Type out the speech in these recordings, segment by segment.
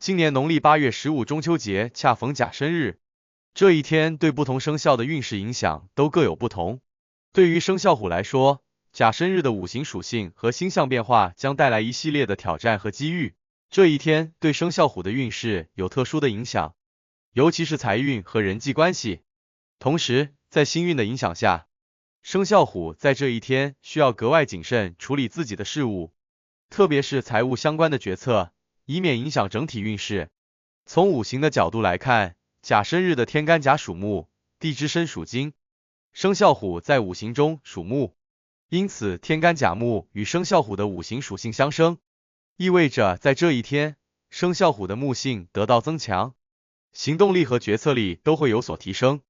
今年农历8月15中秋节恰逢甲申日，这一天对不同生肖的运势影响都各有不同。对于生肖虎来说，甲申日的五行属性和星象变化将带来一系列的挑战和机遇。这一天对生肖虎的运势有特殊的影响，尤其是财运和人际关系。同时，在星运的影响下，生肖虎在这一天需要格外谨慎处理自己的事务，特别是财务相关的决策，以免影响整体运势。从五行的角度来看，甲申日的天干甲属木，地支申属金，生肖虎在五行中属木，因此天干甲木与生肖虎的五行属性相生，意味着在这一天，生肖虎的木性得到增强，行动力和决策力都会有所提升。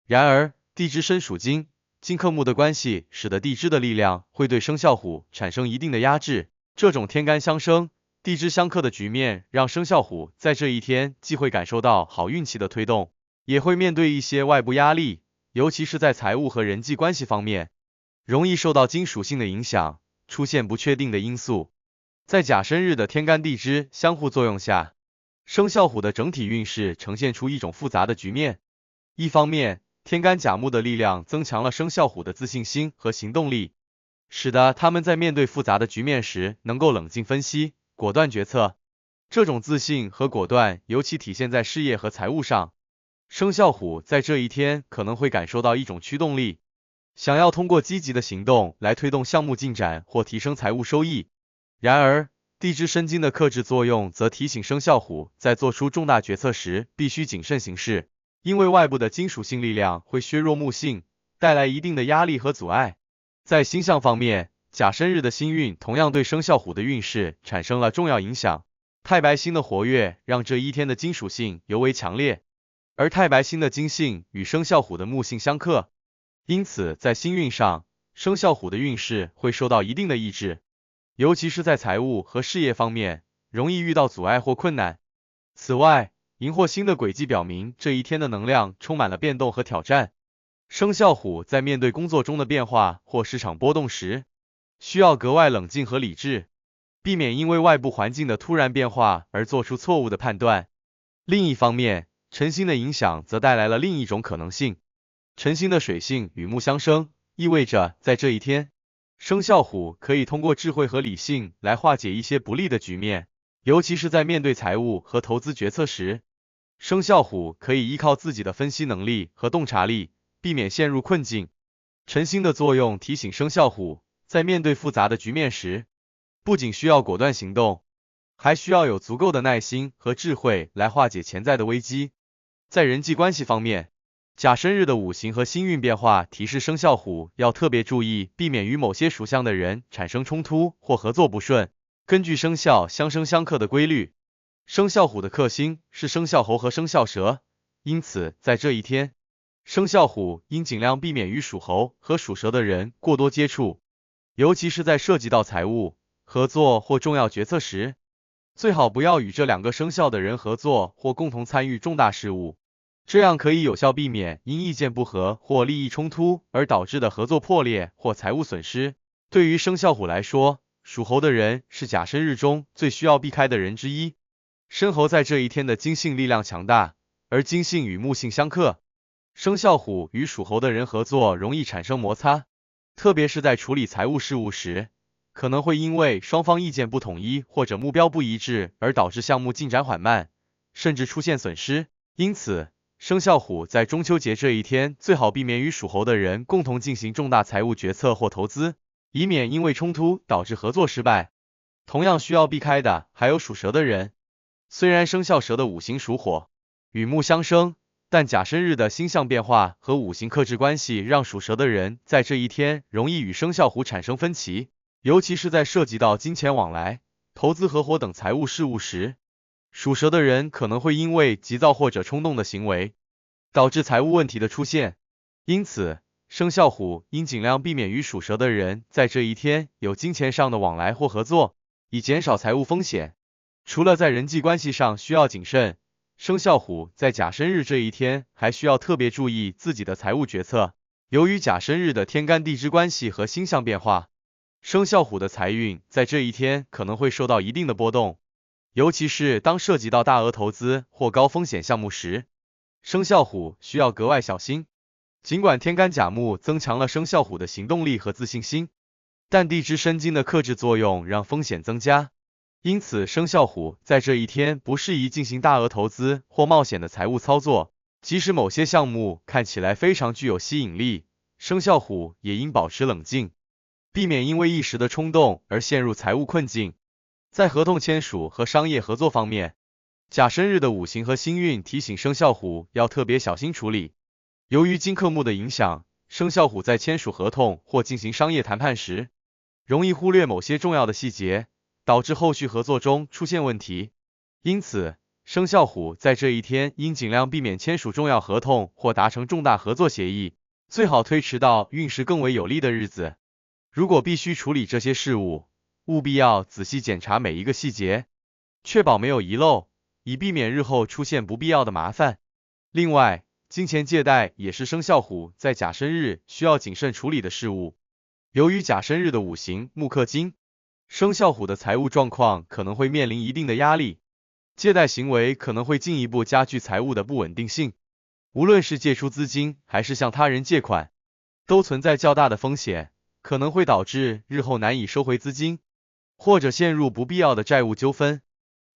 然而，地支申属金，金克木的关系使得地支的力量会对生肖虎产生一定的压制。这种天干相生、地支相克的局面，让生肖虎在这一天既会感受到好运气的推动，也会面对一些外部压力，尤其是在财务和人际关系方面，容易受到金属性的影响，出现不确定的因素。在甲申日的天干地支相互作用下，生肖虎的整体运势呈现出一种复杂的局面。一方面，天干甲木的力量增强了生肖虎的自信心和行动力，使得他们在面对复杂的局面时能够冷静分析，果断决策。这种自信和果断尤其体现在事业和财务上。生肖虎在这一天可能会感受到一种驱动力，想要通过积极的行动来推动项目进展或提升财务收益。然而，地支申金的克制作用则提醒生肖虎在做出重大决策时必须谨慎行事，因为外部的金属性力量会削弱木性，带来一定的压力和阻碍。在星象方面，甲申日的星运同样对生肖虎的运势产生了重要影响。太白星的活跃让这一天的金属性尤为强烈，而太白星的金性与生肖虎的木性相克，因此在星运上，生肖虎的运势会受到一定的抑制，尤其是在财务和事业方面，容易遇到阻碍或困难。此外，荧惑星的轨迹表明这一天的能量充满了变动和挑战。生肖虎在面对工作中的变化或市场波动时，需要格外冷静和理智，避免因为外部环境的突然变化而做出错误的判断。另一方面，辰星的影响则带来了另一种可能性。辰星的水性与木相生，意味着在这一天，生肖虎可以通过智慧和理性来化解一些不利的局面，尤其是在面对财务和投资决策时，生肖虎可以依靠自己的分析能力和洞察力，避免陷入困境。辰星的作用提醒生肖虎，在面对复杂的局面时，不仅需要果断行动，还需要有足够的耐心和智慧来化解潜在的危机。在人际关系方面，甲申日的五行和星运变化提示生肖虎要特别注意，避免与某些属相的人产生冲突或合作不顺。根据生肖相生相克的规律，生肖虎的克星是生肖猴和生肖蛇，因此在这一天，生肖虎应尽量避免与属猴和属蛇的人过多接触，尤其是在涉及到财务、合作或重要决策时，最好不要与这两个生肖的人合作或共同参与重大事务，这样可以有效避免因意见不合或利益冲突而导致的合作破裂或财务损失。对于生肖虎来说，属猴的人是甲申日中最需要避开的人之一。申猴在这一天的金性力量强大，而金性与木性相克，生肖虎与属猴的人合作容易产生摩擦，特别是在处理财务事务时，可能会因为双方意见不统一或者目标不一致而导致项目进展缓慢，甚至出现损失。因此，生肖虎在中秋节这一天最好避免与属猴的人共同进行重大财务决策或投资，以免因为冲突导致合作失败。同样需要避开的还有属蛇的人。虽然生肖蛇的五行属火，与木相生，但甲申日的星象变化和五行克制关系让属蛇的人在这一天容易与生肖虎产生分歧，尤其是在涉及到金钱往来、投资合伙等财务事务时，属蛇的人可能会因为急躁或者冲动的行为，导致财务问题的出现。因此，生肖虎应尽量避免与属蛇的人在这一天有金钱上的往来或合作，以减少财务风险。除了在人际关系上需要谨慎，生肖虎在甲申日这一天还需要特别注意自己的财务决策。由于甲申日的天干地支关系和星象变化，生肖虎的财运在这一天可能会受到一定的波动，尤其是当涉及到大额投资或高风险项目时，生肖虎需要格外小心。尽管天干甲木增强了生肖虎的行动力和自信心，但地支申金的克制作用让风险增加，因此生肖虎在这一天不适宜进行大额投资或冒险的财务操作。即使某些项目看起来非常具有吸引力，生肖虎也应保持冷静，避免因为一时的冲动而陷入财务困境。在合同签署和商业合作方面，甲申日的五行和星运提醒生肖虎要特别小心处理。由于金克木的影响，生肖虎在签署合同或进行商业谈判时，容易忽略某些重要的细节，导致后续合作中出现问题。因此，生肖虎在这一天应尽量避免签署重要合同或达成重大合作协议，最好推迟到运势更为有利的日子。如果必须处理这些事务，务必要仔细检查每一个细节，确保没有遗漏，以避免日后出现不必要的麻烦。另外，金钱借贷也是生肖虎在甲申日需要谨慎处理的事务。由于甲申日的五行木克金，生肖虎的财务状况可能会面临一定的压力，借贷行为可能会进一步加剧财务的不稳定性。无论是借出资金还是向他人借款，都存在较大的风险，可能会导致日后难以收回资金，或者陷入不必要的债务纠纷。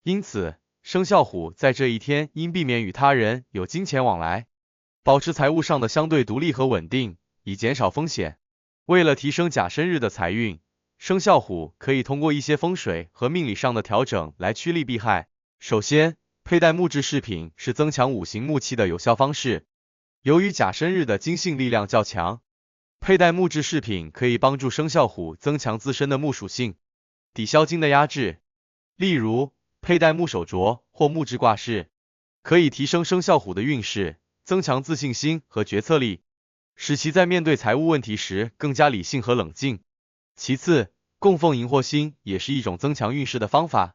因此，生肖虎在这一天应避免与他人有金钱往来，保持财务上的相对独立和稳定，以减少风险。为了提升甲申日的财运，生肖虎可以通过一些风水和命理上的调整来趋利避害。首先，佩戴木质饰品是增强五行木气的有效方式。由于甲申日的金性力量较强，佩戴木质饰品可以帮助生肖虎增强自身的木属性，抵消金的压制。例如，佩戴木手镯或木质挂饰，可以提升生肖虎的运势，增强自信心和决策力，使其在面对财务问题时更加理性和冷静。其次，供奉荧惑星也是一种增强运势的方法。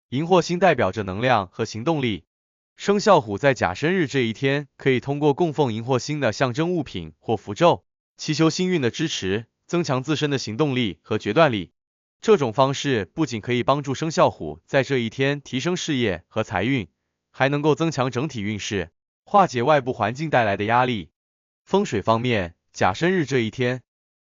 荧惑星代表着能量和行动力，生肖虎在甲申日这一天可以通过供奉荧惑星的象征物品或符咒，祈求星运的支持，增强自身的行动力和决断力。这种方式不仅可以帮助生肖虎在这一天提升事业和财运，还能够增强整体运势，化解外部环境带来的压力。风水方面，甲申日这一天，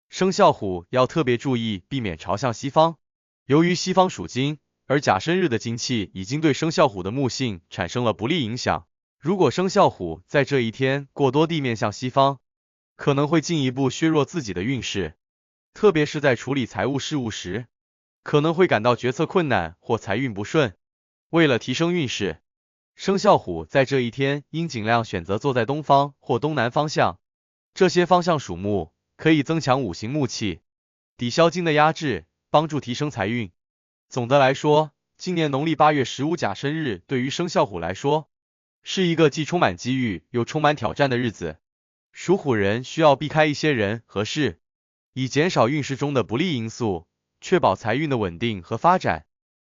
生肖虎要特别注意避免朝向西方。由于西方属金，而甲申日的金气已经对生肖虎的木性产生了不利影响。如果生肖虎在这一天过多地面向西方，可能会进一步削弱自己的运势，特别是在处理财务事务时，可能会感到决策困难或财运不顺。为了提升运势，生肖虎在这一天应尽量选择坐在东方或东南方向，这些方向属木，可以增强五行木气，抵消金的压制，帮助提升财运。总的来说，今年农历8月15甲申日对于生肖虎来说，是一个既充满机遇又充满挑战的日子。属虎人需要避开一些人和事，以减少运势中的不利因素，确保财运的稳定和发展。